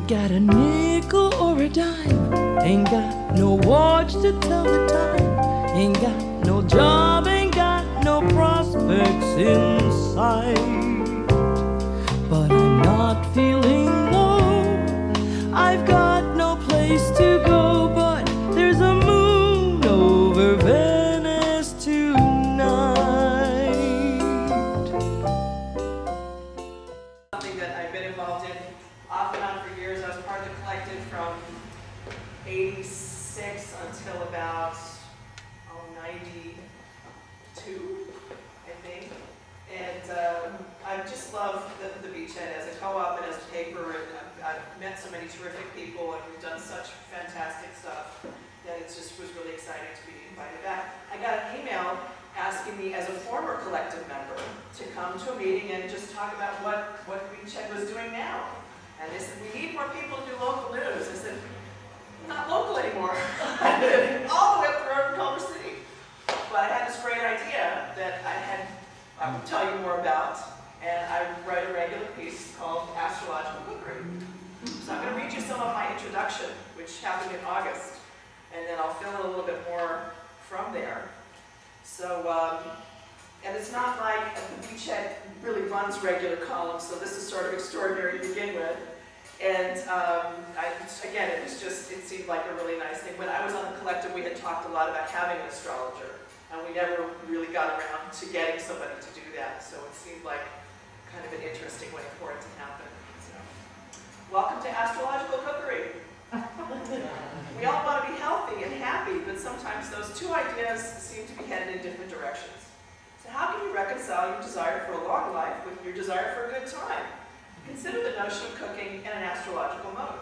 Ain't got a nickel or a dime, ain't got no watch to tell the time, ain't got no job, ain't got no prospects in sight. But I'm not feeling low, I've got no place to go, but there's a moon over Venice tonight. Something that I've been involved in off and on for years. I was part of the collective from '86 until about 92, I think. And I just love the Beachhead as a co-op and as a paper, and I've met so many terrific people, and we've done such fantastic stuff that it just was really exciting to be invited back. I got an email asking me as a former collective member to come to a meeting and just talk about what Beachhead was doing now. And they said, we need more people to do local news. I said, not local anymore. I live all the way up the road in Culver City. But I had this great idea that I would tell you more about, and I write a regular piece called Astrological Cookery. So I'm going to read you some of my introduction, which happened in August, and then I'll fill in a little bit more from there. So, and it's not like the Beachhead really runs regular columns, so this is sort of extraordinary to begin with. And again, it seemed like a really nice thing. When I was on the collective, we had talked a lot about having an astrologer, and we never really got around to getting somebody to do that. So it seemed like kind of an interesting way for it to happen. So, welcome to Astrological Cookery. We all want to be healthy and happy, but sometimes those two ideas seem to be headed in different directions. So how can you reconcile your desire for a long life with your desire for a good time? Consider the notion of cooking in an astrological mode.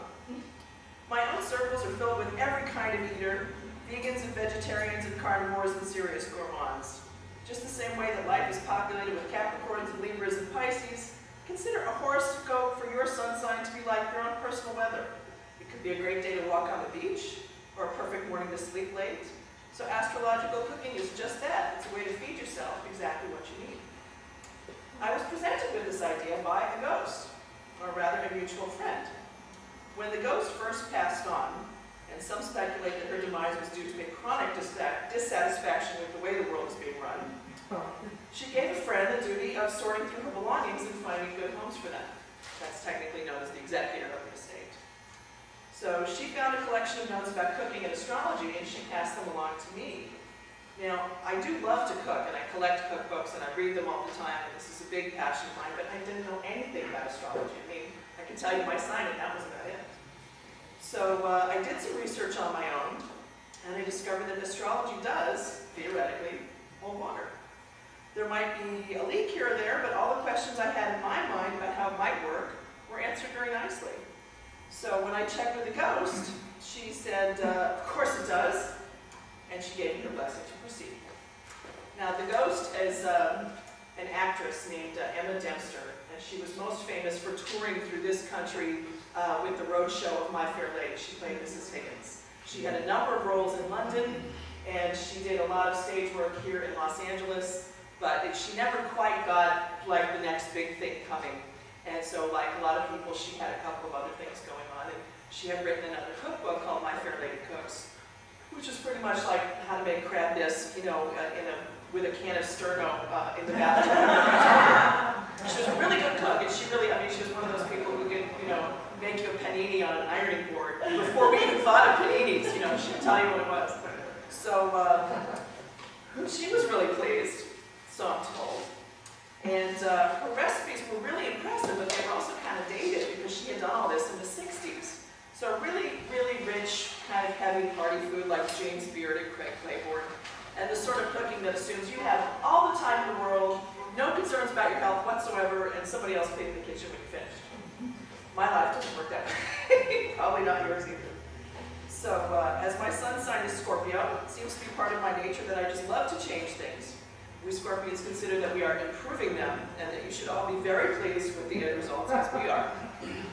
My own circles are filled with every kind of eater, vegans and vegetarians and carnivores and serious gourmands. Just the same way that life is populated with Capricorns and Libras and Pisces, consider a horoscope for your sun sign to be like your own personal weather. It could be a great day to walk on the beach, or a perfect morning to sleep late. So astrological cooking is just that. It's a way to feed yourself exactly what you need. I was presented with this idea by a ghost, or rather a mutual friend. When the ghost first passed on, and some speculate that her demise was due to a chronic dissatisfaction with the way the world is being run, she gave a friend the duty of sorting through her belongings and finding good homes for them. That's technically known as the executor of the estate. So she found a collection of notes about cooking and astrology, and she passed them along to me. Now, I do love to cook, and I collect cookbooks, and I read them all the time, and this is a big passion of mine, but I didn't know anything about astrology. I mean, I can tell you my sign, and that was about it. So I did some research on my own, and I discovered that astrology does, theoretically, hold water. There might be a leak here or there, but all the questions I had in my mind about how it might work were answered very nicely. So when I checked with the ghost, she said, of course it does, and she gave me her blessing to proceed. Now the ghost is an actress named Emma Dempster, and she was most famous for touring through this country with the road show of My Fair Lady. She played Mrs. Higgins. She had a number of roles in London, and she did a lot of stage work here in Los Angeles, but she never quite got like the next big thing coming. And so like a lot of people, she had a couple of other things going on, and she had written another cookbook called My Fair Lady Cooks, which is pretty much like how to make crab bisque, you know, with a can of Sterno in the bathtub. She was a really good cook, and she really, I mean, she was one of those people who could, you know, make you a panini on an ironing board. Before we even thought of paninis, you know, she'd tell you what it was. So she was really pleased, so I'm told. And her recipes were really impressive, but they were also kind of dated because she had done all this in the 60s. So really, really rich, kind of heavy party food like James Beard and Craig Claiborne. And the sort of cooking that assumes you have all the time in the world, no concerns about your health whatsoever, and somebody else cleaning the kitchen when you're finished. My life doesn't work that way. Probably not yours either. So as my sun sign is Scorpio, it seems to be part of my nature that I just love to change things. We Scorpions consider that we are improving them, and that you should all be very pleased with the end results as we are.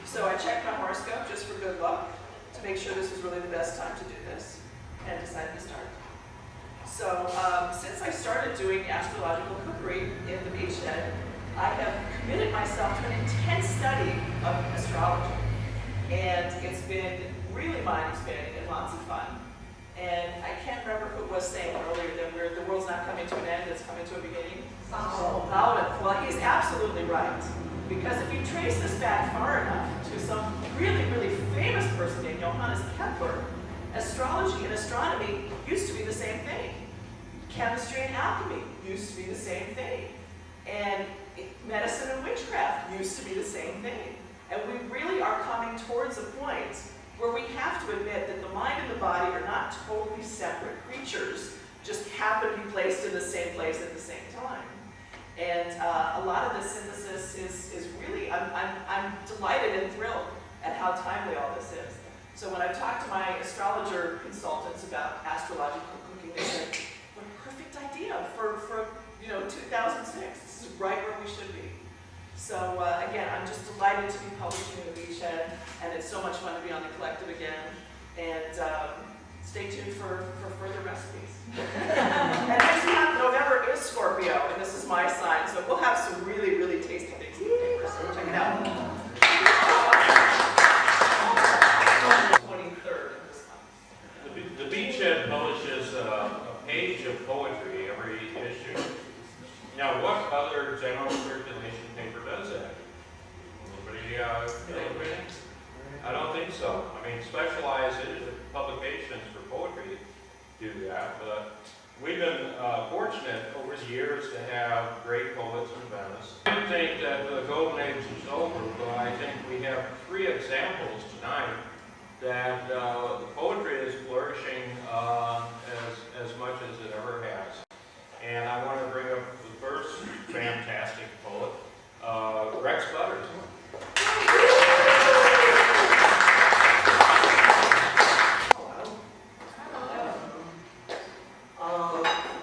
So I checked my horoscope just for good luck to make sure this was really the best time to do this, and decided to start. So since I started doing astrological cookery in the Beachhead, I have committed myself to an intense study of astrology. And it's been really mind-expanding and lots of fun. And I can't remember who was saying earlier that the world's not coming to an end, it's coming to a beginning. Well, he's absolutely right. Because if you trace this back far enough to some really, really famous person named Johannes Kepler, astrology and astronomy used to be the same thing. Chemistry and alchemy used to be the same thing. And medicine and witchcraft used to be the same thing. And we really are coming towards a point where we have to admit that the mind and the body are not totally separate creatures, just happen to be placed in the same place at the same time. And a lot of the synthesis is really, I'm delighted and thrilled at how timely all this is. So when I've talked to my astrologer consultants about astrological cooking, they said, what a perfect idea for 2006. This is right where we should be. So again, I'm just delighted to be publishing in the Beachhead, and it's so much fun to be on the collective again. And stay tuned for further recipes. And next month, November is Scorpio, and this is my sign, so we'll have some really, really tasty things in the paper, so check it out. 23rd of this month. The Beachhead publishes a page of poetry every issue. Now, what other general circulation paper does that? Anybody? I don't think so. I mean, specialized publications for poetry do that, but we've been fortunate over the years to have great poets in Venice. I don't think that the golden age is over, but I think we have 3 examples tonight that the poetry is flourishing as much as it ever has. And I want to bring up the first fantastic poet, Rex Butters.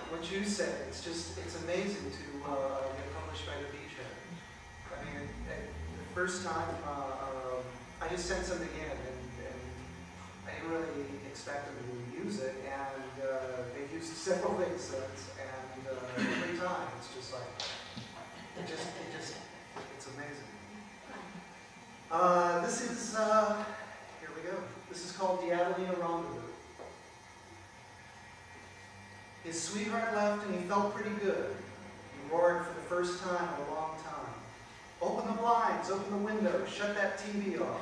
What you said, it's amazing to get published by the Beachhead. I mean, the first time, I just sent something in, and I didn't really expect them to use it, and they've used several things since, and every time it's just like, it's amazing. This is, here we go. This is called the Adelina Rendezvous. His sweetheart left and he felt pretty good. He roared for the first time in a long time. Open the blinds, open the window, shut that TV off.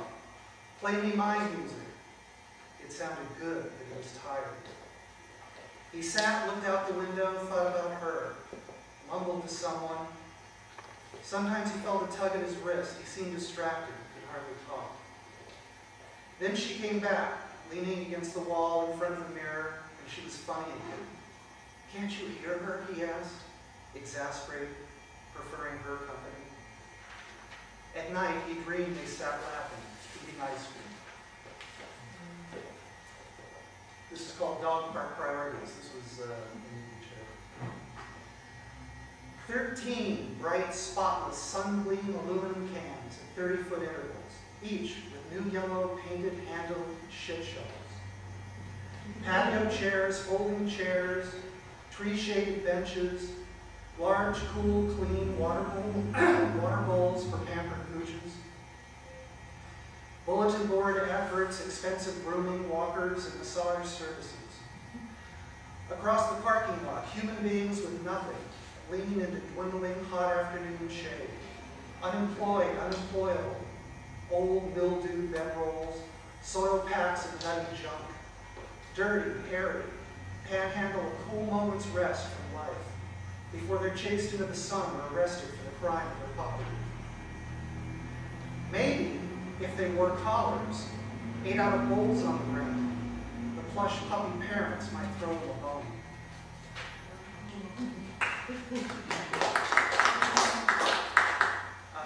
Play me my music. It sounded good, but he was tired. He sat, looked out the window, thought about her, mumbled to someone. Sometimes he felt a tug at his wrist. He seemed distracted, could hardly talk. Then she came back, leaning against the wall in front of the mirror, and she was funny again. Can't you hear her, he asked, exasperated, preferring her company. At night, he dreamed they sat laughing, eating ice cream. This is called Dog Park Priorities. This was in the chair. 13 bright, spotless, sun-gleam aluminum cans at 30-foot intervals, each with new yellow painted handled shit shells. Patio chairs, folding chairs, tree-shaded benches, large, cool, clean water bowls for pampered pooches, bulletin board efforts, expensive grooming, walkers, and massage services. Across the parking lot, human beings with nothing, leaning into dwindling hot afternoon shade, unemployed, unemployable, old, mildewed bedrolls, soiled packs of nutty junk, dirty, hairy, panhandle a cool moment's rest from life before they're chased into the sun or arrested for the crime of their poverty. Maybe, if they wore collars, ate out of bowls on the ground, the plush puppy parents might throw them a bone.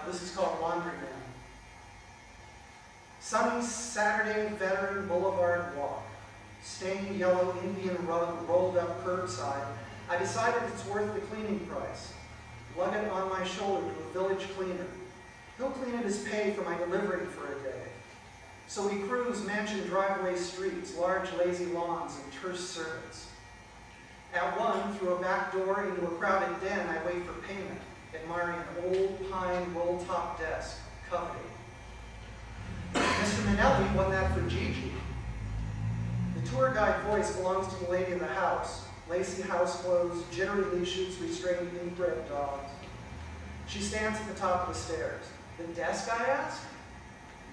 This is called Laundry Man. Sunny Saturday Veteran Boulevard walk. Stained yellow Indian rug rolled up curbside. I decided it's worth the cleaning price. Lug it on my shoulder to a village cleaner. He'll clean it as pay for my delivery for a day. So we cruise mansion driveway streets, large lazy lawns, and terse servants. At one, through a back door into a crowded den, I wait for payment, admiring an old pine roll-top desk, coveted. Mr. Manelli won that for Gigi. The tour guide voice belongs to the lady in the house. Lacy house clothes, jittery leashes, restrained inbred dogs. She stands at the top of the stairs. The desk, I ask?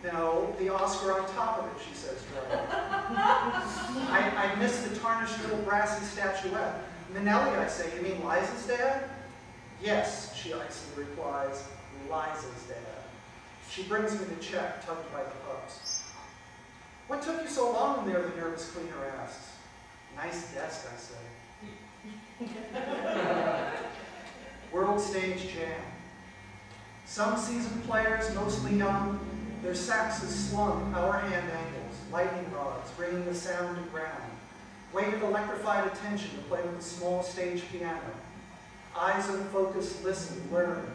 No, the Oscar on top of it, she says dryly. I miss the tarnished little brassy statuette. Manelli, I say, you mean Liza's dad? Yes, she icily replies, Liza's dad. She brings me the check, tugged by the pups. What took you so long in there, the nervous cleaner asks. Nice desk, I say. World stage jam. Some seasoned players, mostly young, their saxes slung hour-hand angles, lightning rods, bringing the sound to ground. Waited electrified attention to play with a small stage piano. Eyes unfocused, listen, learn,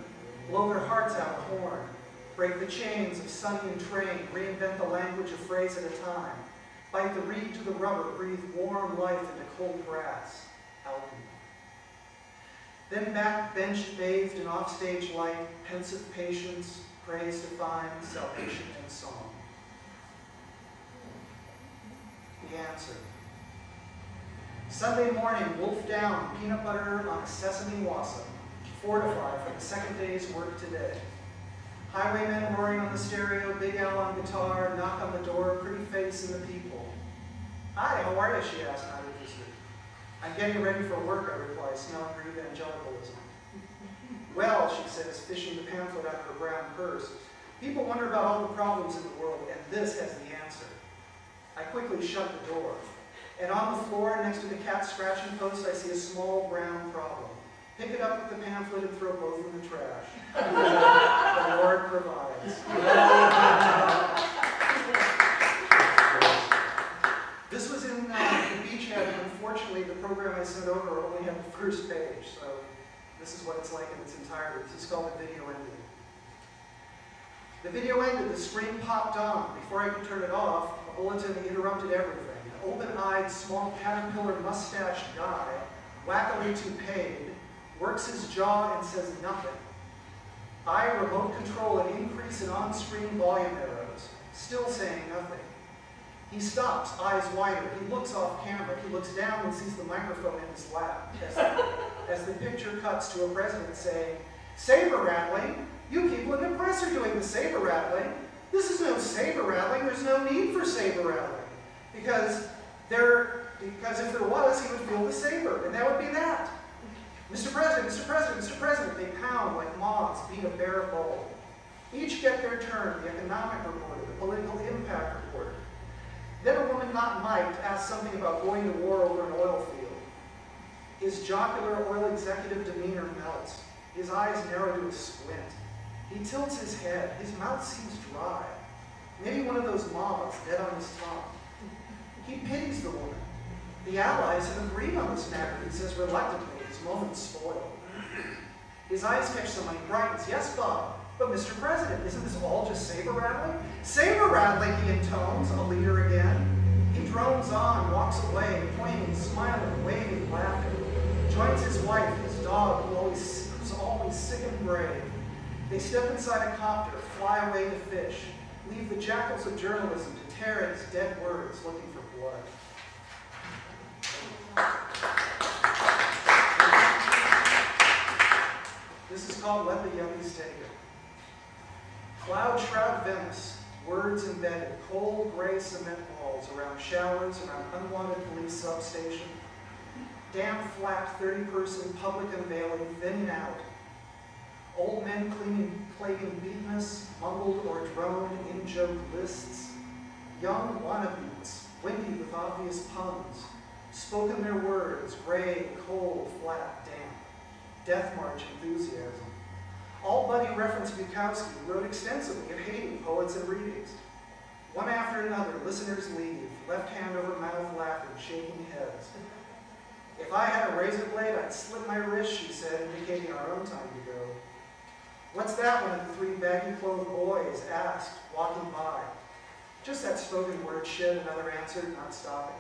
blow their hearts out horn, break the chains of Sonny and Train, reinvent the language a phrase at a time, bite the reed to the rubber, breathe warm life into cold brass, alchemy. Then backbenched, bathed in offstage light, pensive patience, praise defined, salvation and song. The answer. Sunday morning, wolf down, peanut butter on a sesame wassa, fortify for the second day's work today. Highwaymen roaring on the stereo, Big Al on guitar, knock on the door, pretty face in the people. Hi, how are you, she asked, not interested. I'm getting ready for work, I reply, smelling her evangelicalism. Well, she says, fishing the pamphlet out of her brown purse, people wonder about all the problems in the world, and this has the answer. I quickly shut the door. And on the floor, next to the cat scratching post, I see a small brown problem. Pick it up with the pamphlet and throw both in the trash. The Lord provides. This was in the Beachhead, and unfortunately, the program I sent over only had the first page, so this is what it's like in its entirety. This is called The Video Ended. The video ended, the screen popped on. Before I could turn it off, a bulletin interrupted everything. An open-eyed, small caterpillar mustached guy, wackily toupeed, works his jaw and says nothing. I remote control an increase in on-screen volume arrows, still saying nothing. He stops, eyes wider. He looks off camera. He looks down and sees the microphone in his lap. As the picture cuts to a president saying, "Saber rattling? You people in the press are doing the saber rattling. This is no saber rattling. There's no need for saber rattling. Because if there was, he would feel the saber, and that would be that. Mr. President, Mr. President, Mr. President," they pound like moths, beat a bare bowl. Each get their turn, the economic reporter, the political impact reporter. Then a woman not mic'd asks something about going to war over an oil field. His jocular oil executive demeanor melts. His eyes narrow to a squint. He tilts his head. His mouth seems dry. Maybe one of those moths dead on his tongue. He pities the woman. The allies have agreed on this matter, he says reluctantly, his moment spoiled. His eyes catch someone, he brightens. Yes, Bob, but Mr. President, isn't this all just saber rattling? Saber rattling, he intones, a leader again. He drones on, walks away, pointing, smiling, waving, laughing. Joins his wife, his dog, who's always sick and brave. They step inside a copter, fly away to fish, leave the jackals of journalism to tear at his dead words, looking for blood. This is called Let the Yuppies Take It. Cloud shroud Venice, words embedded, cold gray cement walls around showers, around unwanted police substation. Damp, flat, 30-person public unveiling, thinning out. Old men claiming beatness, mumbled or droned in-joke lists. Young wannabes, windy with obvious puns. Spoken their words, gray, cold, flat, damp. Death March enthusiasm. All buddy reference Bukowski, wrote extensively of hating poets and readings. One after another, listeners leave, left hand over mouth laughing, shaking heads. If I had a razor blade, I'd slit my wrist, she said, indicating our own time to go. What's that, one of the three baggy-clothed boys asked, walking by. Just that spoken word, shit, another answered, not stopping.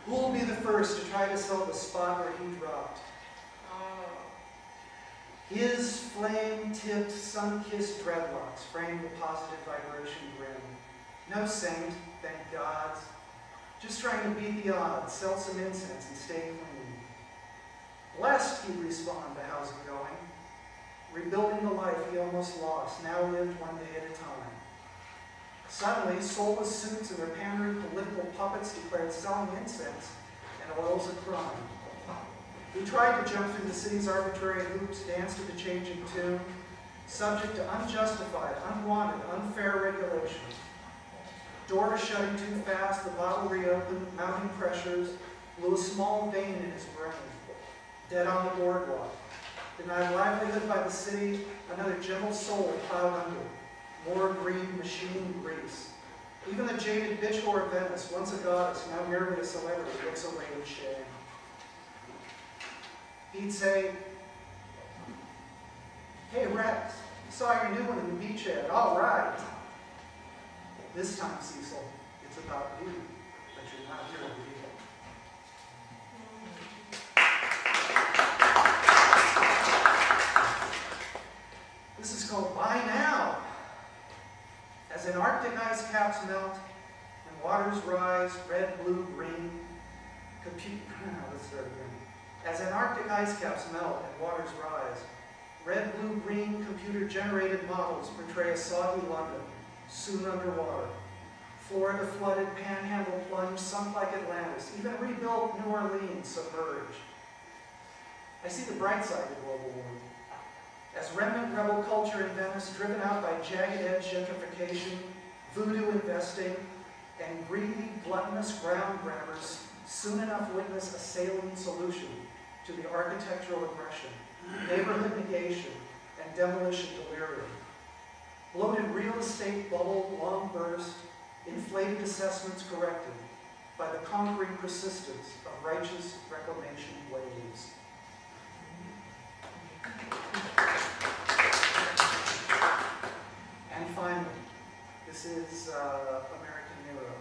Who'll be the first to try to sell the spot where he dropped? His flame-tipped, sun-kissed dreadlocks framed the positive vibration grin. No saint, thank God. Just trying to beat the odds, sell some incense, and stay clean. Blessed, he'd respond to how's it going. Rebuilding the life he almost lost, now lived one day at a time. Suddenly, soulless suits and their pandering political puppets declared selling incense and oils a crime. He tried to jump through the city's arbitrary hoops, dance to the changing tune, subject to unjustified, unwanted, unfair regulations. Doors shutting too fast, the bottle reopened, mounting pressures, blew a small vein in his brain. Dead on the boardwalk. Denied livelihood by the city, another gentle soul plowed under. More green machine grease. Even the jaded bitch whore of Venice, once a goddess, now merely a celebrity, looks away in shame. He'd say, "Hey Rex, saw your new one in the beachhead, all right." This time, Cecil, it's about you, but you're not here to be. This is called Buy Now. As Antarctic ice caps melt and waters rise, red, blue, green, let's start again. As Antarctic ice caps melt and waters rise, red, blue, green computer-generated models portray a soggy London, soon underwater. Florida flooded, panhandle plunged, sunk like Atlantis, even rebuilt New Orleans submerged. I see the bright side of global warming. As remnant rebel culture in Venice, driven out by jagged-edge gentrification, voodoo investing, and greedy, gluttonous ground grabbers, soon enough witness a saline solution to the architectural aggression, neighborhood negation, and demolition delirium. Bloated real estate bubble long burst, inflated assessments corrected by the conquering persistence of righteous reclamation waves. And finally, this is American Nero.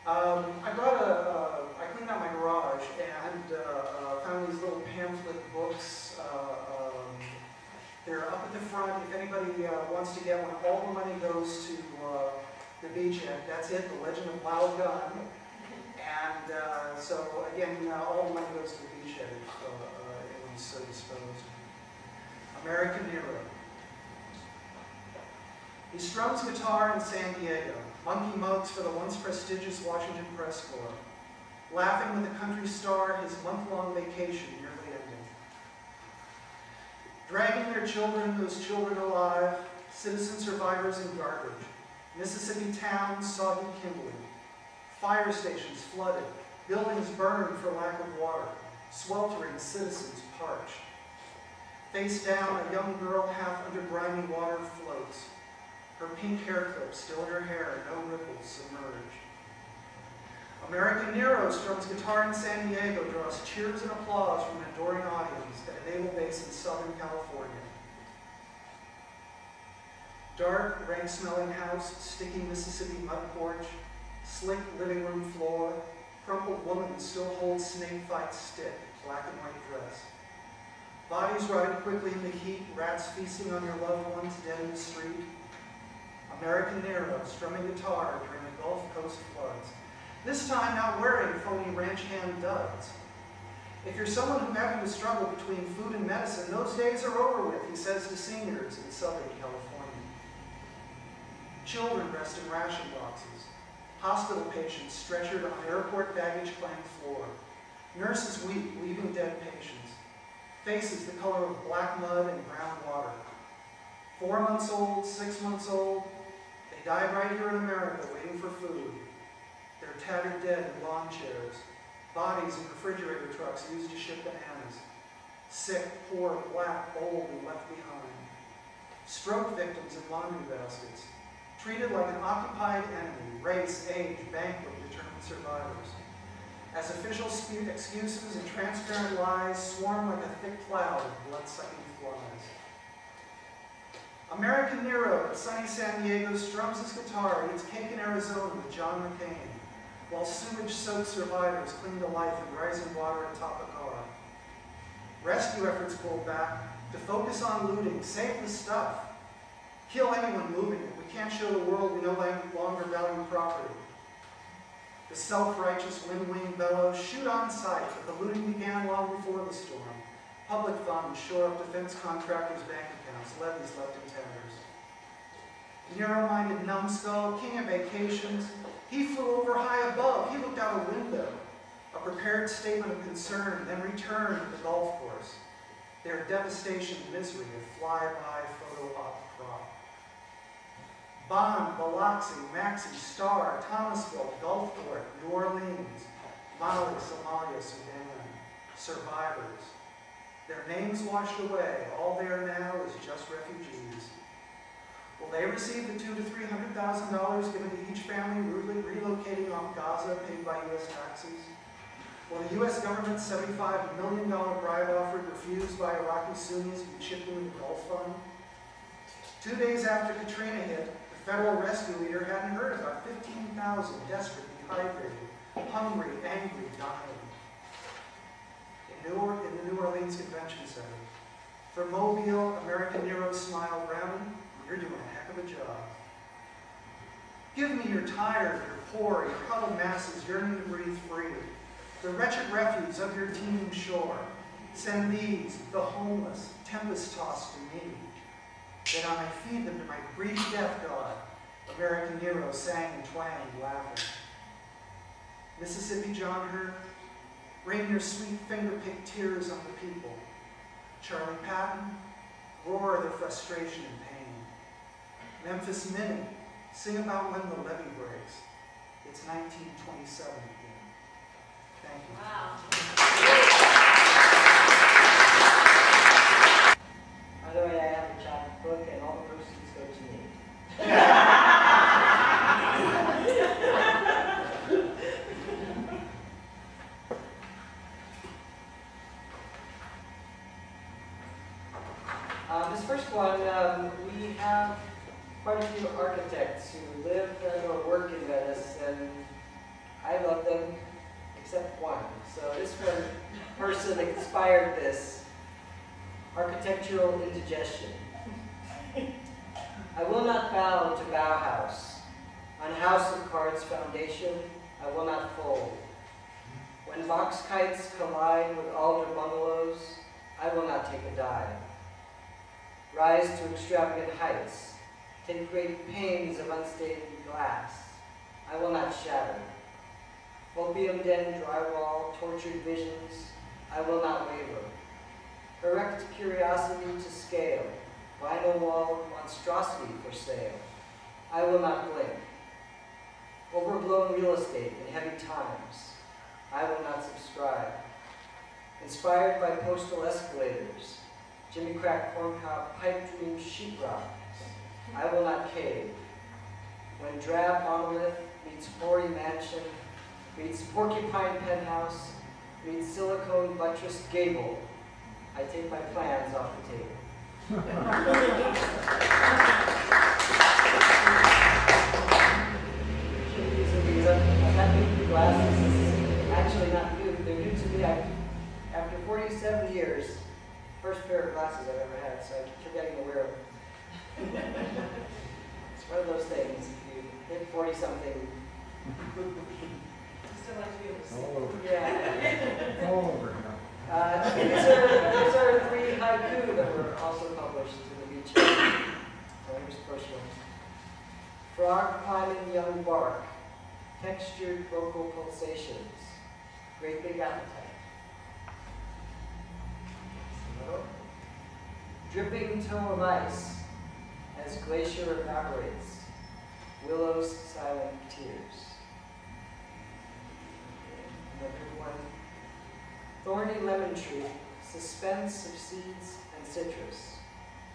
I cleaned out my garage and found these little pamphlet books. They're up at the front. If anybody wants to get one, all the money goes to the beachhead. That's it, The Legend of Wild Gun. And so again, all the money goes to the beachhead if anyone's so disposed. American Nero. He strums guitar in San Diego, monkey mugs for the once prestigious Washington Press Corps, laughing with a country star, his month-long vacation nearly ending. Dragging their children, those children alive, citizen survivors in garbage, Mississippi towns soggy kindling, fire stations flooded, buildings burned for lack of water, sweltering citizens parched. Face down, a young girl half under grimy water floats. Her pink hair clip still in her hair, no ripples submerged. American Nero strums guitar in San Diego, draws cheers and applause from an adoring audience at a naval base in Southern California. Dark, rank-smelling house, sticky Mississippi mud porch, slick living room floor, crumpled woman who still holds snake fight stick, black and white dress. Bodies rotting quickly in the heat, rats feasting on your loved ones dead in the street. American Nero strumming guitar during the Gulf Coast floods. This time not wearing phony ranch hand duds. If you're someone who happened to struggle between food and medicine, those days are over with, he says to seniors in Southern California. Children rest in ration boxes. Hospital patients stretchered on airport baggage claim floor. Nurses weep, leaving dead patients. Faces the color of black mud and brown water. 4 months old, 6 months old, they died right here in America waiting for food. They're tattered dead in lawn chairs, bodies in refrigerator trucks used to ship bananas. Sick, poor, black, old, and left behind. Stroke victims in laundry baskets. Treated like an occupied enemy, race, age, banquet, determined survivors. As official excuses and transparent lies swarm like a thick cloud of blood-sucking flies. American Nero at sunny San Diego strums his guitar, eats cake in Arizona with John McCain, while sewage-soaked survivors cling to life in rising water atop a car. Rescue efforts pulled back to focus on looting, save the stuff. Kill anyone moving it. We can't show the world we no longer value property. The self-righteous wind-wing bellows shoot on sight, but the looting began long before the storm. Public funds shore up defense contractors' bank accounts, levies left in tenders. Narrow-minded numbskull, king of vacations, he flew over high above. He looked out a window, a prepared statement of concern, then returned to the golf course. Their devastation and misery, a fly-by photo op crop. Bond, Biloxi, Maxie, Star, Thomasville, Gulfport, New Orleans, Mali, Somalia, Sudan, survivors. Their names washed away. All they are now is just refugees. Will they receive the $200,000 to $300,000 given to each family relocating off Gaza paid by U.S. taxes? Will the U.S. government's $75 million bribe offer refused by Iraqi Sunnis be chipped into the Gulf Fund? 2 days after Katrina hit, the federal rescue leader hadn't heard about 15,000 desperate, dehydrated, hungry, angry, dying. In the New Orleans Convention Center, for Mobile, American Nero smiled, Brownie, you're doing a heck of a job. Give me your tired, your poor, your huddled masses yearning to breathe free, the wretched refuse of your teeming shore. Send these, the homeless, tempest-tossed to me, that I may feed them to my greedy death god, American Nero sang and twanged, laughing. Mississippi John Hurt, rain your sweet finger-picked tears on the people. Charlie Patton, roar their frustration and pain. Memphis Minnie, sing about when the levee breaks. It's 1927 again. Thank you. Wow. By the way, I have a chapbook and all the proceeds go to me. This first one, we have quite a few architects who live or work in Venice, and I love them, except one. So this one person inspired this architectural indigestion. I will not bow to Bauhaus. On House of Cards foundation, I will not fold. When box kites collide with alder bungalows, I will not take a dive. Rise to extravagant heights, take great pains of unstained glass. I will not shatter. Opium den drywall, tortured visions, I will not waver. Erect curiosity to scale, vinyl wall monstrosity for sale. I will not blink. Overblown real estate in heavy times, I will not subscribe. Inspired by postal escalators, Jimmy Crack corncob pipe dream sheetrock, I will not cave. When drab monolith meets hoary mansion, meets porcupine penthouse, meets silicone buttressed gable, I take my plans off the table. I've got new glasses. This is actually not new. They're new to me. After 47 years, first pair of glasses I've ever had, so I keep forgetting to wear them. It's one of those things. If you hit 40-something, Still like to be able to see. All over. yeah. All over now. These are 3 haiku that were also published in the Beachhead. So here's the first one. Frog climbing young bark, textured vocal pulsations, great big appetite. Dripping toe of ice as glacier evaporates, willow's silent tears. Another one. Thorny lemon tree, suspense of seeds and citrus,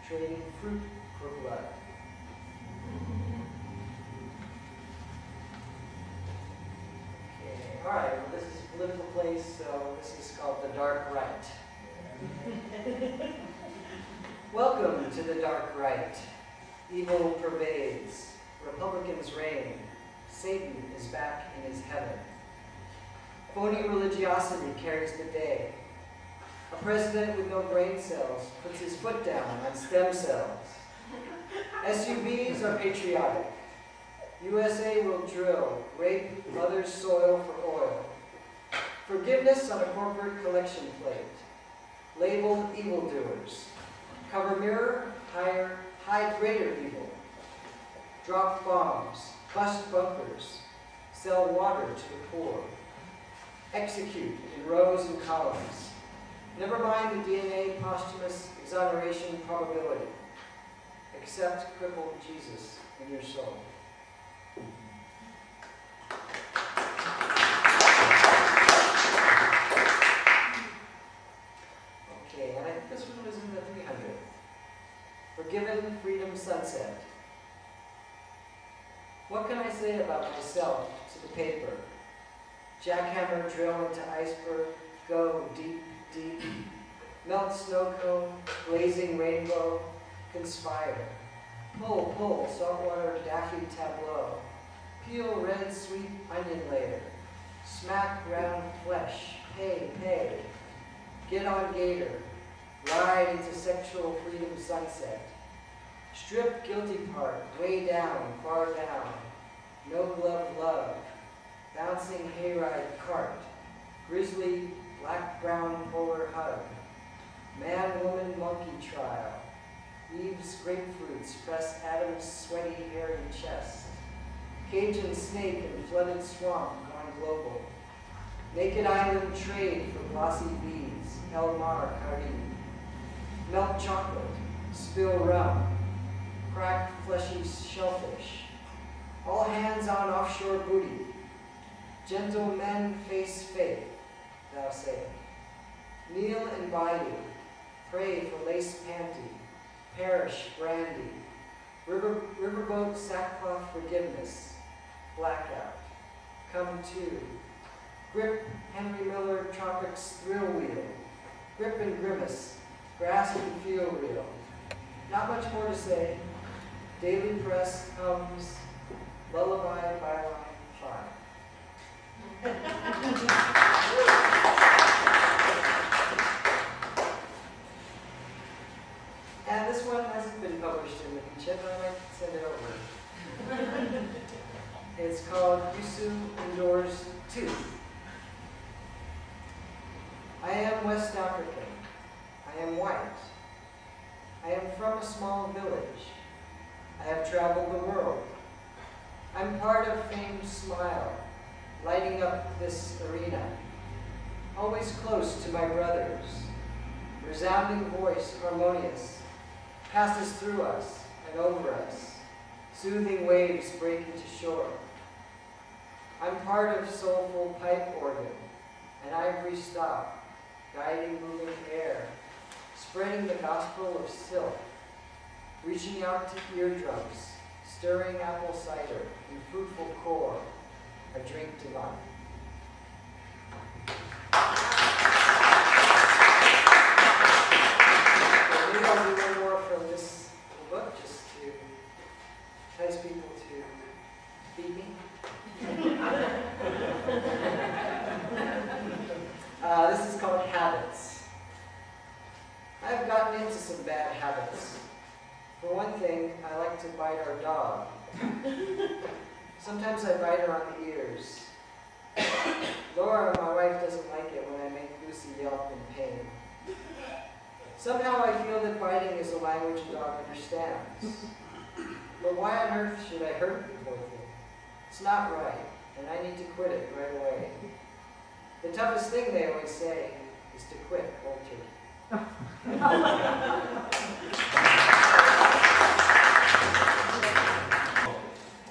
trading fruit for blood. Okay, all right, well, this is a political place, so this is called the Dark Right. Welcome to the Dark Right. Evil pervades, Republicans reign, Satan is back in his heaven. Phony religiosity carries the day. A president with no brain cells puts his foot down on stem cells. SUVs are patriotic. USA will drill, rape others' soil for oil. Forgiveness on a corporate collection plate. Labeled evildoers. Cover mirror, hide greater evil. Drop bombs, bust bunkers, sell water to the poor. Execute in rows and columns. Never mind the DNA posthumous exoneration probability. Accept crippled Jesus in your soul. Okay, and I think this one was in the 300th. Forgiven Freedom Sunset. What can I say about myself to the paper? Jackhammer drill into iceberg, go deep, deep. Melt snow cone, blazing rainbow, conspire. Pull, pull, saltwater daffy tableau. Peel red sweet onion layer. Smack ground flesh, pay, pay. Get on gator. Ride into sexual freedom sunset. Strip guilty part, way down, far down. No glove love. Bouncing hayride cart. Grizzly black-brown polar hug. Man-woman monkey trial. Eve's grapefruits press Adam's sweaty hairy chest. Cajun snake in flooded swamp gone global. Naked island trade for glossy beads. El Mar Caribe. Melt chocolate. Spill rum. Crack fleshy shellfish. All hands on offshore booty. Gentle men face faith, thou sayest. Kneel in bayou. Pray for lace panty. Perish brandy. Riverboat sackcloth forgiveness. Blackout. Come to. Grip Henry Miller Tropics thrill wheel. Grip and grimace. Grasp and feel real. Not much more to say. Daily press comes. Lullaby byline 5. And this one hasn't been published in the Beachhead, but I might send it over. It's called Yusu Endures 2. I am West African. I am white. I am from a small village. I have traveled the world. I'm part of famed smile, lighting up this arena. Always close to my brothers. Resounding voice, harmonious, passes through us and over us. Soothing waves break into shore. I'm part of soulful pipe organ, an ivory stop, guiding moving air, spreading the gospel of silk, reaching out to eardrums, stirring apple cider in fruitful core, a drink divine. Maybe I'll do one more from this book, just to entice people to beat me. This is called Habits. I've gotten into some bad habits. For one thing, I like to bite our dog. Sometimes I bite her on the ears. Laura, my wife, doesn't like it when I make Lucy yelp in pain. Somehow I feel that biting is a language a dog understands. But why on earth should I hurt the poor thing? It's not right, and I need to quit it right away. The toughest thing, they always say, is to quit cold turkey.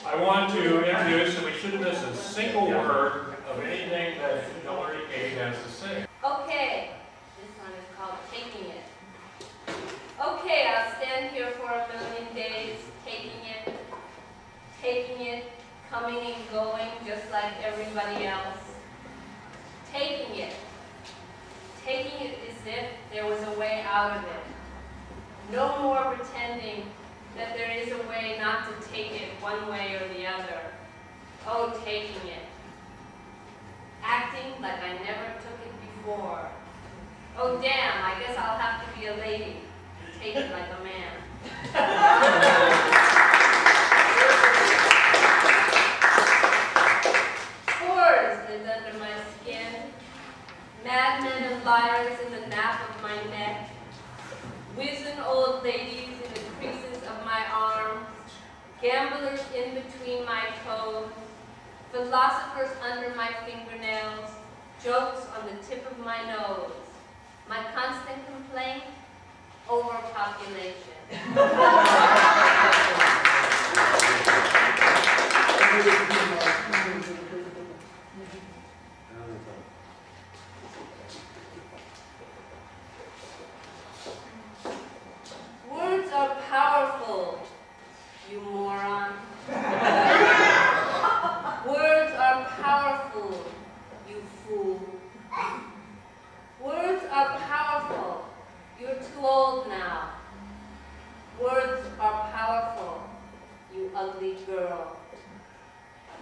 I want to introduce, and we shouldn't miss a single word of anything that Hillary Kaye has to say. Okay, this one is called Taking It. Okay, I'll stand here for a million days, taking it, coming and going just like everybody else. Taking it as if there was a way out of it. No more pretending that there is a way not to take it one way or the other. Oh, taking it. Acting like I never took it before. Oh damn, I guess I'll have to be a lady. Take it like a man. Spores lived under my skin. Madmen and liars in the nape of my neck. Wizened old ladies in the creases of my arms. Gamblers in between my toes. Philosophers under my fingernails. Jokes on the tip of my nose. My constant complaint? Overpopulation. Words are powerful, you moron. Words are powerful, you fool. Words are powerful. You're too old now. Words are powerful, you ugly girl.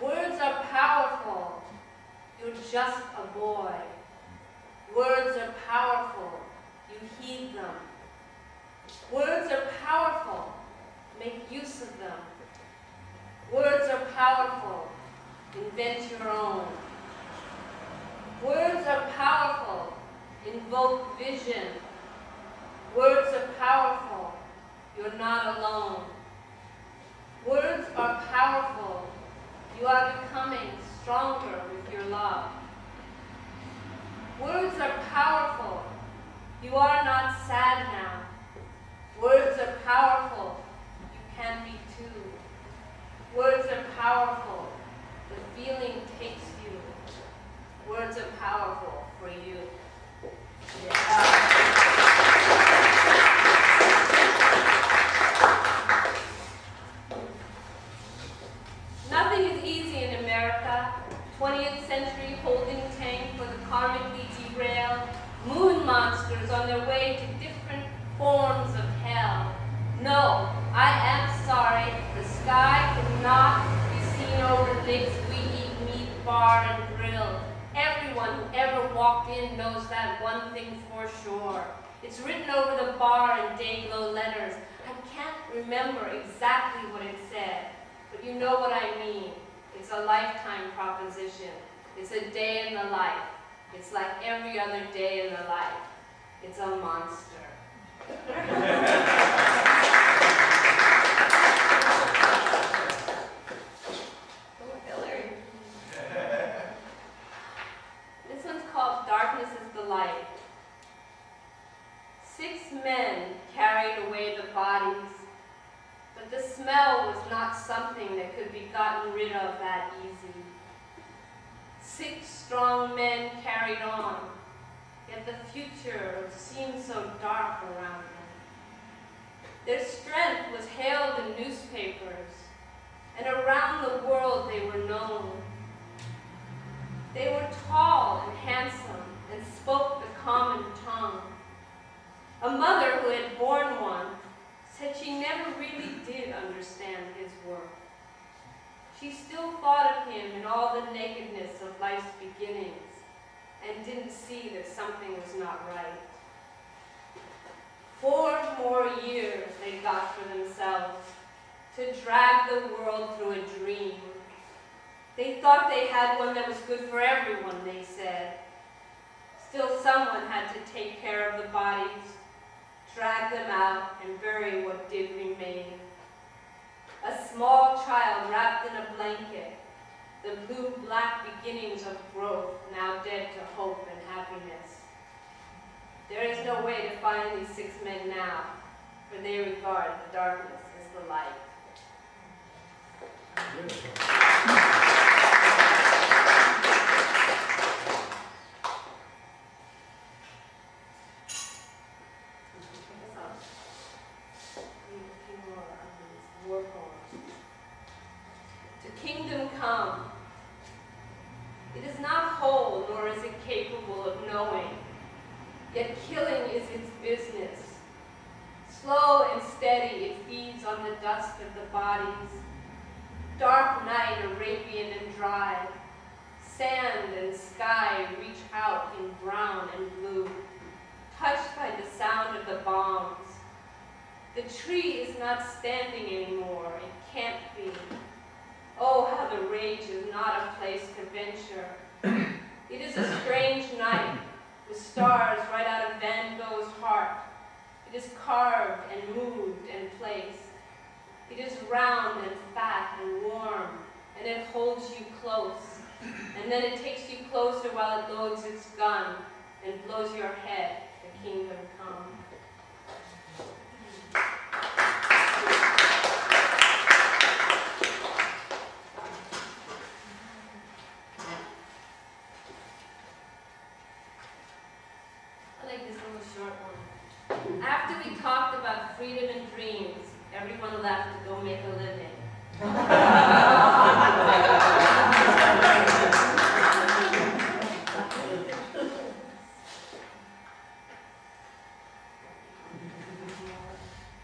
Words are powerful. You're just a boy. Words are powerful. You heed them. Words are powerful. Make use of them. Words are powerful. Invent your own. Words are powerful. Invoke vision. Words are powerful. You're not alone. Words are powerful. You are becoming stronger with your love. Words are powerful. You are not sad now. Words are powerful. You can be too. Words are powerful. The feeling takes you. Words are powerful for you. Nothing is easy in America. 20th century holding tank for the karmically derailed. Moon monsters on their way to different forms of hell. No, I am sorry. The sky cannot be seen over Nick's We Eat Meat bar and grill. Everyone who ever walked in knows that one thing for sure. It's written over the bar in day-glow letters. I can't remember exactly what it said, but you know what I mean. It's a lifetime proposition. It's a day in the life. It's like every other day in the life. It's a monster. This one's called Darkness is the Light. 6 men carried away the bodies, but the smell was not something that could be gotten rid of that easy. 6 strong men carried on, yet the future seemed so dark around them. Their strength was hailed in newspapers, and around the world they were known. They were tall and handsome and spoke the common tongue. A mother who had borne one said she never really did understand his work. She still thought of him in all the nakedness of life's beginnings and didn't see that something was not right. 4 more years they got for themselves to drag the world through a dream. They thought they had one that was good for everyone, they said. Still, someone had to take care of the bodies, drag them out, and bury what did remain. A small child wrapped in a blanket, the blue-black beginnings of growth, now dead to hope and happiness. There is no way to find these 6 men now, for they regard the darkness as the light. To kingdom come. It is not whole, nor is it capable of knowing. Yet killing is its business. Slow and steady, it feeds on the dust of the bodies. Dark night, Arabian and dry. Sand and sky reach out in brown and blue. touched by the sound of the bombs. The tree is not standing anymore. It can't be. Oh, how the rage is not a place to venture. It is a strange night, with stars right out of Van Gogh's heart. It is carved and moved and placed. It is round and fat and warm, and it holds you close. And then it takes you closer while it loads its gun and blows your head, the kingdom come. I like this little short one. After we talked about freedom and dreams, everyone left to go make a living.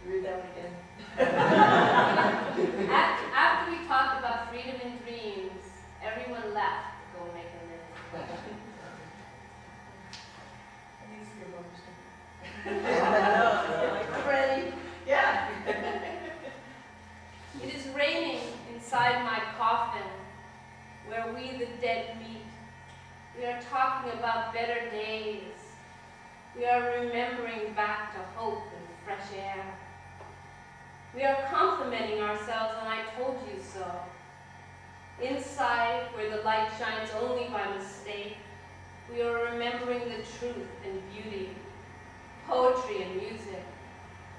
Read that again. After we talked about freedom and dreams, everyone left to go make a living. I'm ready. Yeah. It is raining inside my coffin, where we the dead meet. We are talking about better days. We are remembering back to hope and fresh air. We are complimenting ourselves, and I told you so. Inside, where the light shines only by mistake, we are remembering the truth and beauty, poetry and music.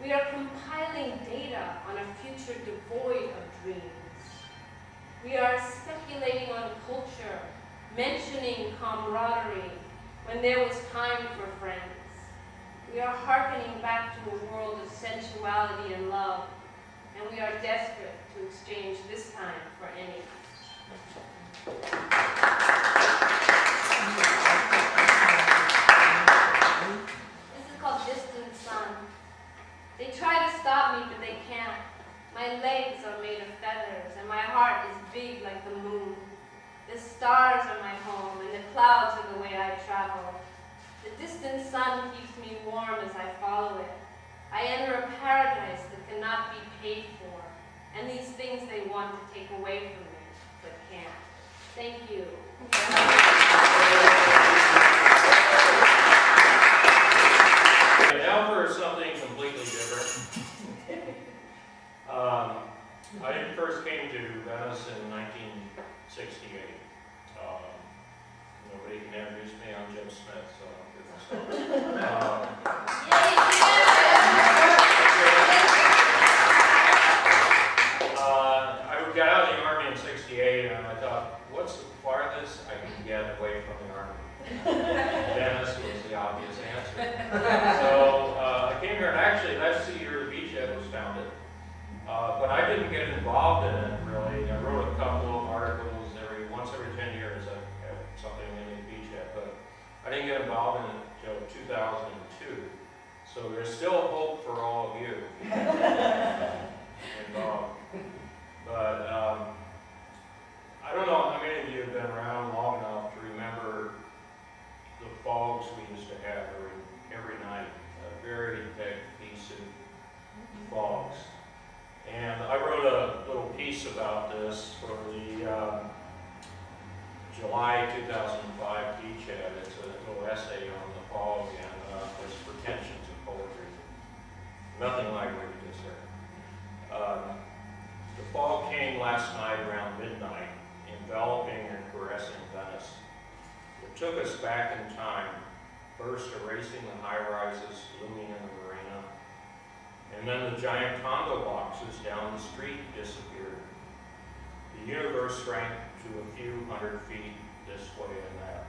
We are compiling data on a future devoid of dreams. We are speculating on culture, mentioning camaraderie when there was time for friends. We are hearkening back to a world of sensuality and love, and we are desperate to exchange this time for any. This is called Distant Sun. They try to stop me, but they can't. My legs are made of feathers, and my heart is big like the moon. The stars are my home, and the clouds are the way I travel. The distant sun keeps me warm as I follow it. I enter a paradise that cannot be paid for, and these things they want to take away from me, but can't. Thank you. And now for something completely different. I first came to Venice in 1968. Nobody can introduce me, I'm Jim Smith, so I'm good myself. I got out of the Army in 68, and I thought, what's the farthest I can get away from the Army? Venice was the obvious answer. So I came here, and actually that's the year the Beachhead was founded. But I didn't get involved in it, really. I wrote a couple of articles once every 10 years. I have something in the Beachhead, but I didn't get involved in it until 2002. So there's still hope for all of you involved. But I don't know how many of you have been around long enough to remember the fogs we used to have every night. Very thick, decent fogs. And I wrote a little piece about this for the July 2005 Beachhead. It's a little essay on the fog and its pretensions of poetry. Nothing like what you just heard. The fog came last night around midnight, enveloping and caressing Venice. It took us back in time, first erasing the high-rises looming in the marina, and then the giant condo boxes down the street disappeared. The universe shrank to a few hundred feet this way and that.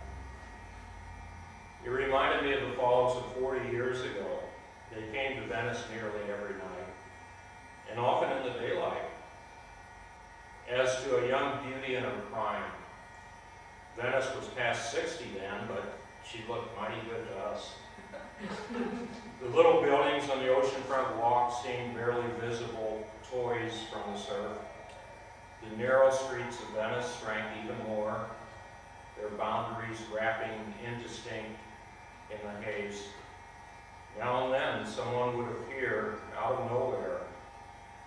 It reminded me of the fogs of 40 years ago. They came to Venice nearly every night, and often in the daylight. As to a young beauty in her prime, Venice was past 60 then, but she looked mighty good to us. The little buildings on the oceanfront walk seemed barely visible toys from the surf. The narrow streets of Venice shrank even more, their boundaries wrapping indistinct in the haze. Now and then, someone would appear out of nowhere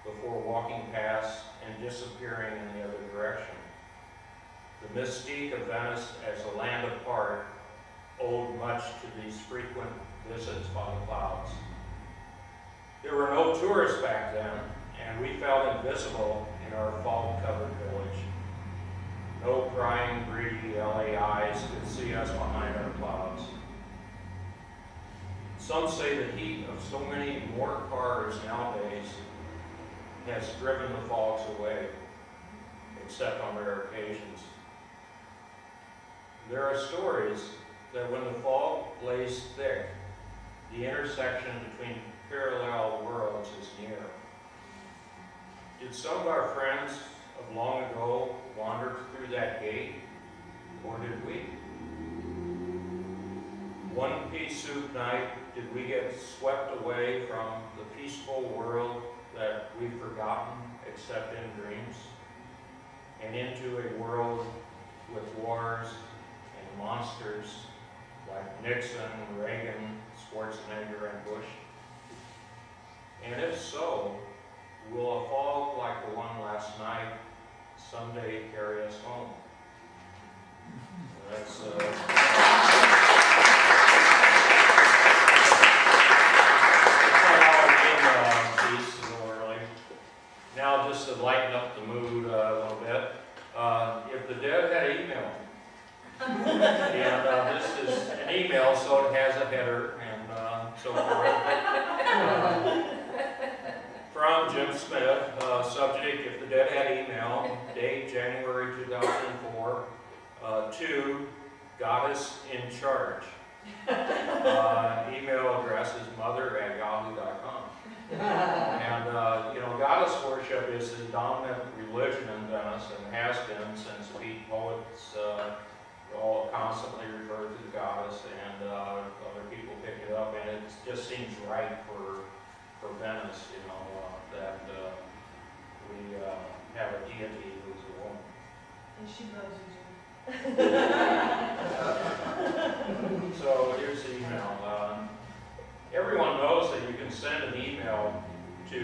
before walking past and disappearing in the other direction. The mystique of Venice as a land apart owed much to these frequent visits by the clouds. There were no tourists back then, and we felt invisible in our fog-covered village. No prying, greedy LA eyes could see us behind our clouds. Some say the heat of so many more cars nowadays has driven the fogs away, except on rare occasions. There are stories that when the fog lays thick, the intersection between parallel worlds is near. Did some of our friends of long ago wander through that gate, or did we? One pea soup night, did we get swept away from the peaceful world that we've forgotten except in dreams, and into a world with wars and monsters like Nixon, Reagan, Schwarzenegger, and Bush? And if so, will a fog like the one last night someday carry us home? That's piece a little early. Now, just to lighten up the mood a little bit, if the dead had email, and this is an email, so it has a header and so forth. From Jim Smith, subject, if the dead had email, date January 2004, to Goddess in Charge. Email address is mother@yahoo.com. And, you know, goddess worship is the dominant religion in Venice and has been since we poets all constantly refer to the goddess, and other people pick it up, and it just seems right for Venice, you know, that we have a deity who's a woman. And she loves you, Jim. So here's the email. Everyone knows that you can send an email to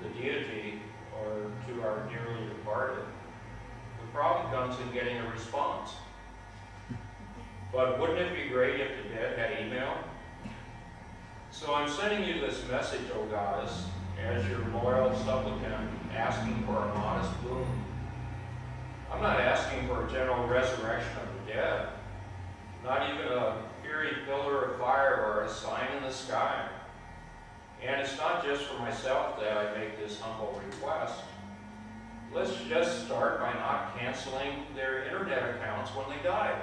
the deity or to our dearly departed. The problem comes in getting a response. But wouldn't it be great if the dead had email? So I'm sending you this message, O Goddess, as your loyal supplicant, asking for a modest boon. I'm not asking for a general resurrection of the dead, not even a fiery pillar of fire or a sign in the sky. And it's not just for myself that I make this humble request. Let's just start by not canceling their internet accounts when they die.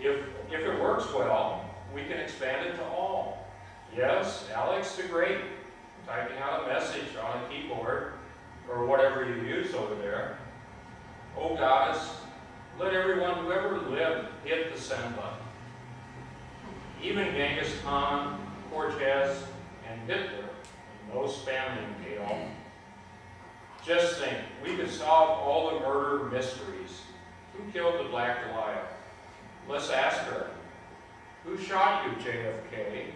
If it works well, we can expand it to all. Yes, Alex the Great, typing out a message on a keyboard, or whatever you use over there. Oh Goddess, let everyone who ever lived hit the send button. Even Genghis Khan, Cortez, and Hitler, no spamming deal. Just think, we could solve all the murder mysteries. Who killed the Black Goliath? Let's ask her. Who shot you, JFK?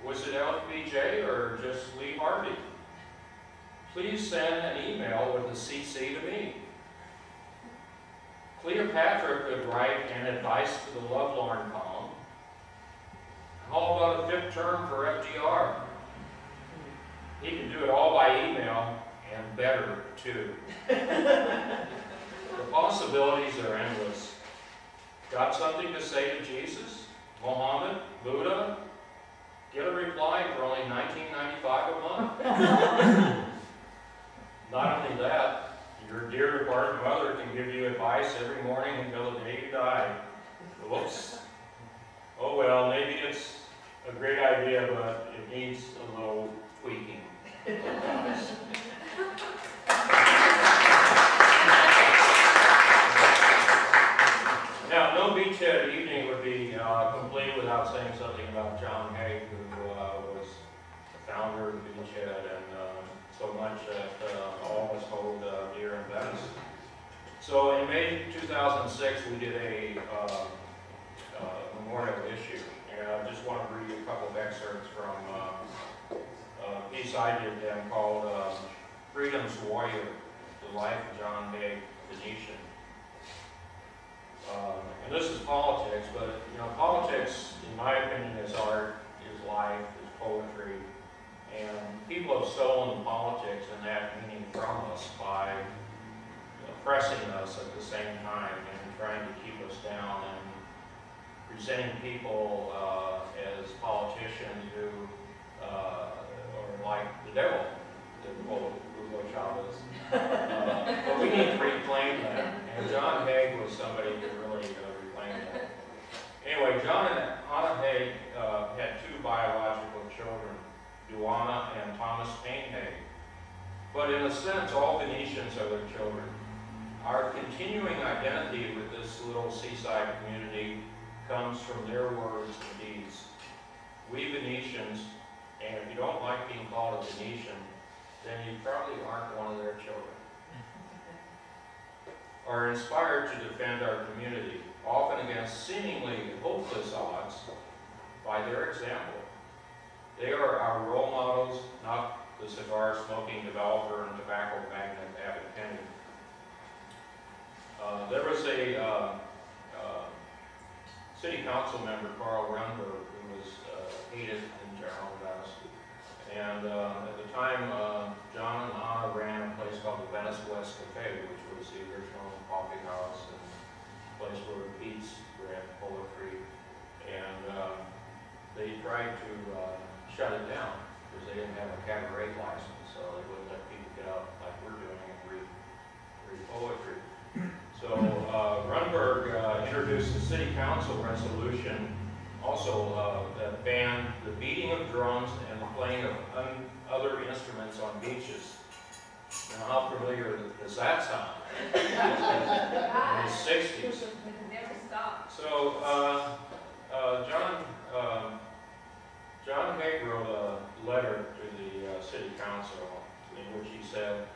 Was it LBJ or just Lee Harvey? Please send an email with a CC to me. Cleopatra could write an advice to the lovelorn column. How about a 5th term for FDR? He can do it all by email, and better, too. The possibilities are endless. Got something to say to Jesus, Mohammed, Buddha? Get a reply for only $19.95 a month. Not only that, your dear departed mother can give you advice every morning until the day you die. Whoops. Oh well, maybe it's a great idea, but it needs a little tweaking. Now, no Beachhead evening would be complete without saying something about John Hay, who was the founder of Beachhead, and so much that all of us hold dear in Venice. So in May 2006, we did a memorial issue, and I just want to read a couple of excerpts from a piece I did then called Freedom's Warrior, The Life of John Hay, Venetian. And this is politics, but you know, politics, in my opinion, is art, is life, is poetry, and people have stolen politics and that meaning from us by oppressing us at the same time and trying to keep us down and presenting people as politicians who are like the devil, to quote Hugo Chavez. But we need to reclaim that, and John Hay was somebody who really reclaimed that. Anyway, John and Anna Hay had two biological children, Duana and Thomas Payne Hay. But in a sense, all Venetians are their children. Our continuing identity with this little seaside community comes from their words and deeds. We Venetians, and if you don't like being called a Venetian, then you probably aren't one of their children, are inspired to defend our community, often against seemingly hopeless odds, by their example. They are our role models, not the cigar-smoking developer and tobacco magnate Abbott Penny. There was a city council member, Carl Runberg, who was hated in General Venice. And at the time, John and Anna ran a place called the Venice West Cafe, which was the original coffee house and a place where Beats ran poetry. And they tried to shut it down because they didn't have a cabaret license, so they wouldn't let people get out like we're doing and read poetry. So Runberg introduced a city council resolution also that banned the beating of drums and the playing of other instruments on beaches. Now, how familiar does that sound? In the 60s. Never stopped. So John Hay wrote a letter to the city council in which he said,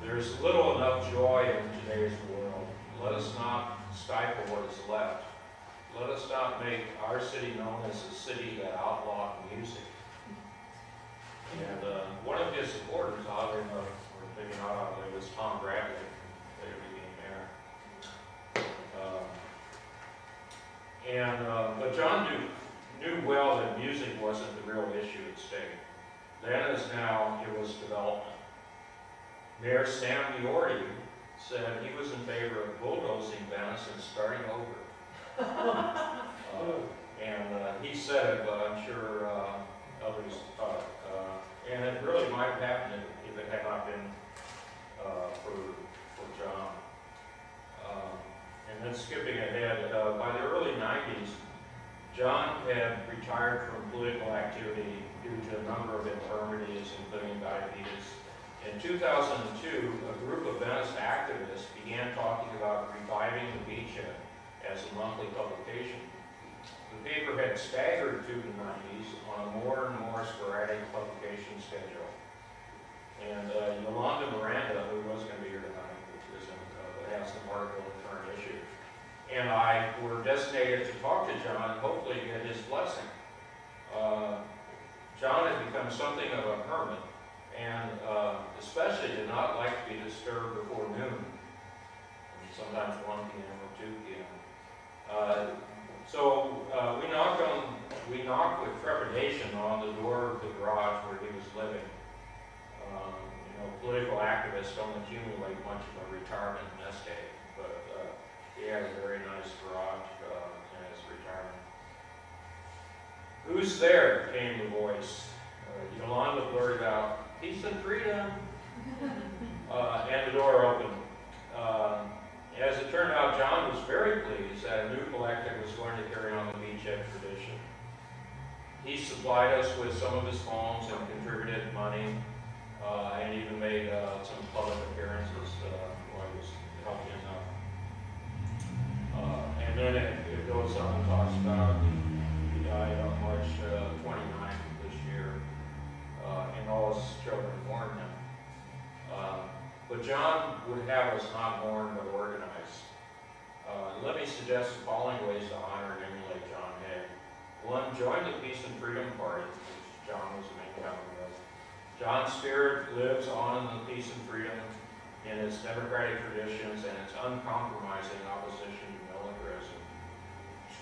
"There's little enough joy in today's world. Let us not stifle what is left. Let us not make our city known as a city that outlawed music." And one of his supporters, oddly enough, or maybe not oddly, was Tom Bradley, later became mayor. But John knew well that music wasn't the real issue at stake. Then as now, it was development. Mayor Sam Diordi said he was in favor of bulldozing Venice and starting over. He said it, but I'm sure others thought. And it really might have happened if it had not been for John. And then skipping ahead, by the early 90s, John had retired from political activity due to a number of infirmities, including diabetes. In 2002, a group of Venice activists began talking about reviving the Beachhead as a monthly publication. The paper had staggered through the 90s on a more and more sporadic publication schedule. And Yolanda Miranda, who was going to be here tonight, which isn't, has an article in the current issue, and I were designated to talk to John and hopefully get his blessing. John had become something of a hermit, and especially did not like to be disturbed before noon, and sometimes 1 p.m. or 2 p.m. So we knocked with trepidation on the door of the garage where he was living. Political activists don't accumulate much of a retirement nest egg, but he had a very nice garage in his retirement. "Who's there?" came the voice. Yolanda blurted out, "Peace and freedom." And the door opened. As it turned out, John was very pleased that a new collective was going to carry on the Beachhead tradition. He supplied us with some of his poems and contributed money, and even made some public appearances while he was helping enough. And then it goes on and talks about he died on March 29th this year, and all his children mourned him. But John would have us not mourn but organize. Let me suggest the following ways to honor and emulate John Hay. One joined the Peace and Freedom Party, which John was the main founder of. John's spirit lives on in the peace and freedom in its democratic traditions and its uncompromising opposition to militarism.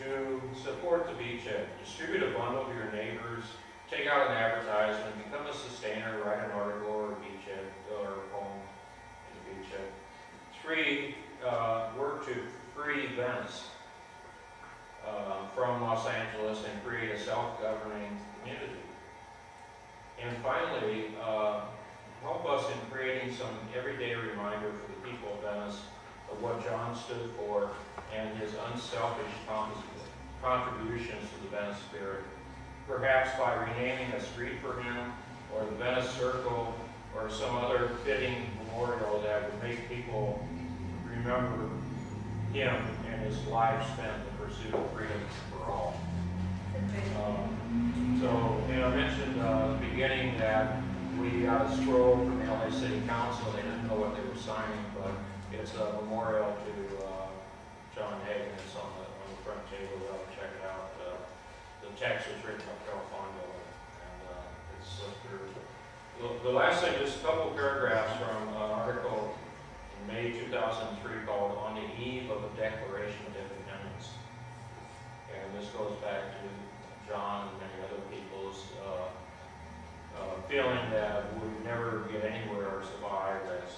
To support the Beachhead, distribute a bundle to your neighbors, take out an advertisement, become a sustainer, write an article or a Beachhead or a poem in the Beachhead. 3, work to free Venice from Los Angeles and create a self-governing community. And finally, help us in creating some everyday reminder for the people of Venice of what John stood for and his unselfish contributions to the Venice spirit. Perhaps by renaming a street for him, or the Venice Circle, or some other fitting memorial that would make people remember him and his life spent in the pursuit of freedom for all. And I mentioned at the beginning that we got a scroll from the LA City Council. They didn't know what they were signing, but it's a memorial to John Hagan. It's on the front table. You ought to check it out. The text was written by California, and it's through. The last thing, just a couple paragraphs from an article in May 2003 called "On the Eve of the Declaration of Independence," and this goes back to John and many other people's feeling that we would never get anywhere or survive as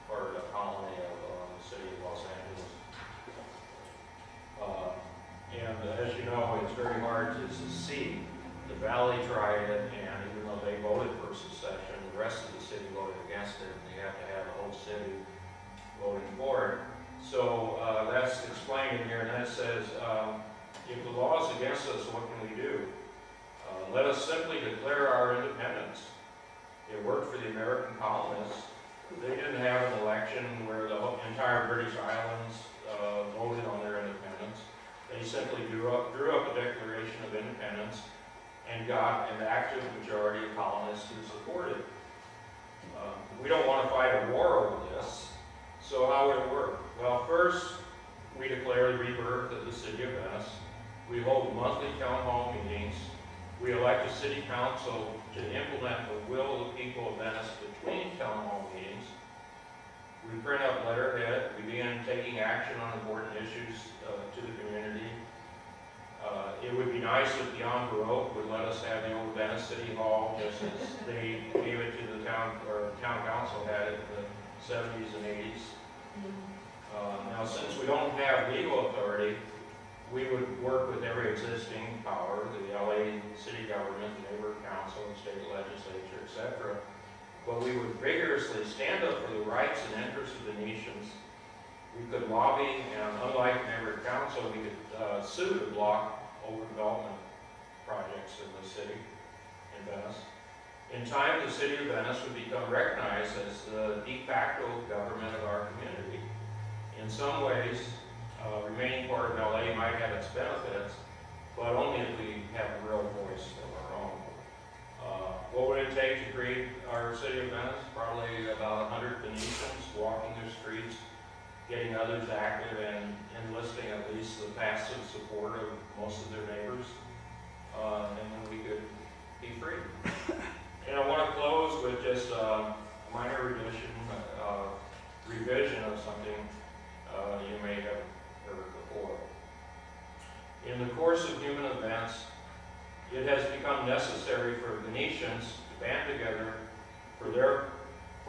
part of the colony of the city of Los Angeles. And as you know, it's very hard to secede. The Valley tried it, and even though they voted for secession, the rest of the city voted against it, and you have to have the whole city voting for it. So that's explained in here, and that says, if the law is against us, what can we do? Let us simply declare our independence. It worked for the American colonists. They didn't have an election where the entire British Islands voted on their independence. They simply drew up a Declaration of Independence and got an active majority of colonists who supported it. We don't want to fight a war over this, so how would it work? Well, first, we declare the rebirth of the city of Venice. We hold monthly town hall meetings. We elect a city council to implement the will of the people of Venice between town hall meetings. We print up letterhead. We begin taking action on important issues to the community. It would be nice if the envelope would let us have the old Venice City Hall, just as they gave it to the town, or town council had it in the 70s and 80s. Now, since we don't have legal authority, we would work with every existing power, the LA city government, the neighborhood council, the state legislature, etc. But we would vigorously stand up for the rights and interests of the nations. We could lobby, and unlike neighborhood council, we could sue to block overdevelopment projects in the city, in Venice. In time, the city of Venice would become recognized as the de facto government of our community. In some ways, remaining part of LA might have its benefits, but only if we have a real voice of our own. What would it take to create our city of Venice? Probably about 100 Venetians walking the streets, getting others active, and enlisting at least the passive support of most of their neighbors, and then we could be free. And I want to close with just a minor revision of something you may have heard before. In the course of human events, it has become necessary for Venetians to band together for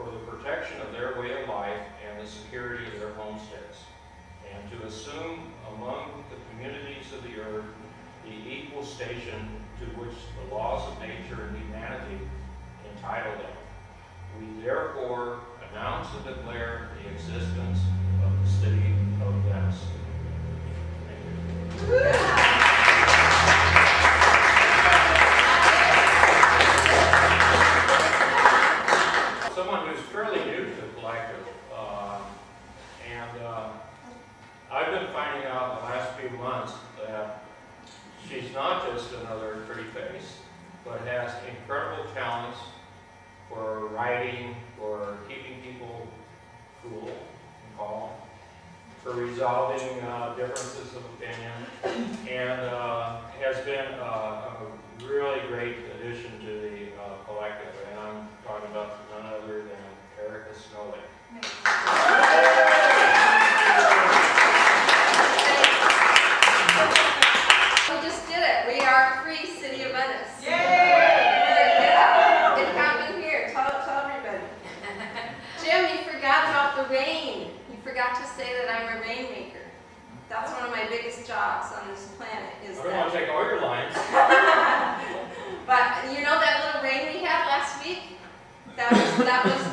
the protection of their way of life and the security of their homesteads, and to assume among the communities of the earth the equal station to which the laws of nature and humanity entitle them. We therefore announce and declare the existence of the city of Venice. Thank you. Someone who's fairly new to the collective, I've been finding out in the last few months that she's not just another pretty face, but has incredible talents for writing, for keeping people cool and calm, for resolving differences of opinion, and has been a really great addition to the collective. And I'm talking about none other than Erica Snowlake. We just did it. We are free City of Venice. Yay! Yeah, it happened here. Tell everybody. Jim, you forgot about the rain. You forgot to say that I'm a rainmaker. That's one of my biggest jobs on this planet. Is I don't want to take all your lines. But you know that little rain we had last week? That was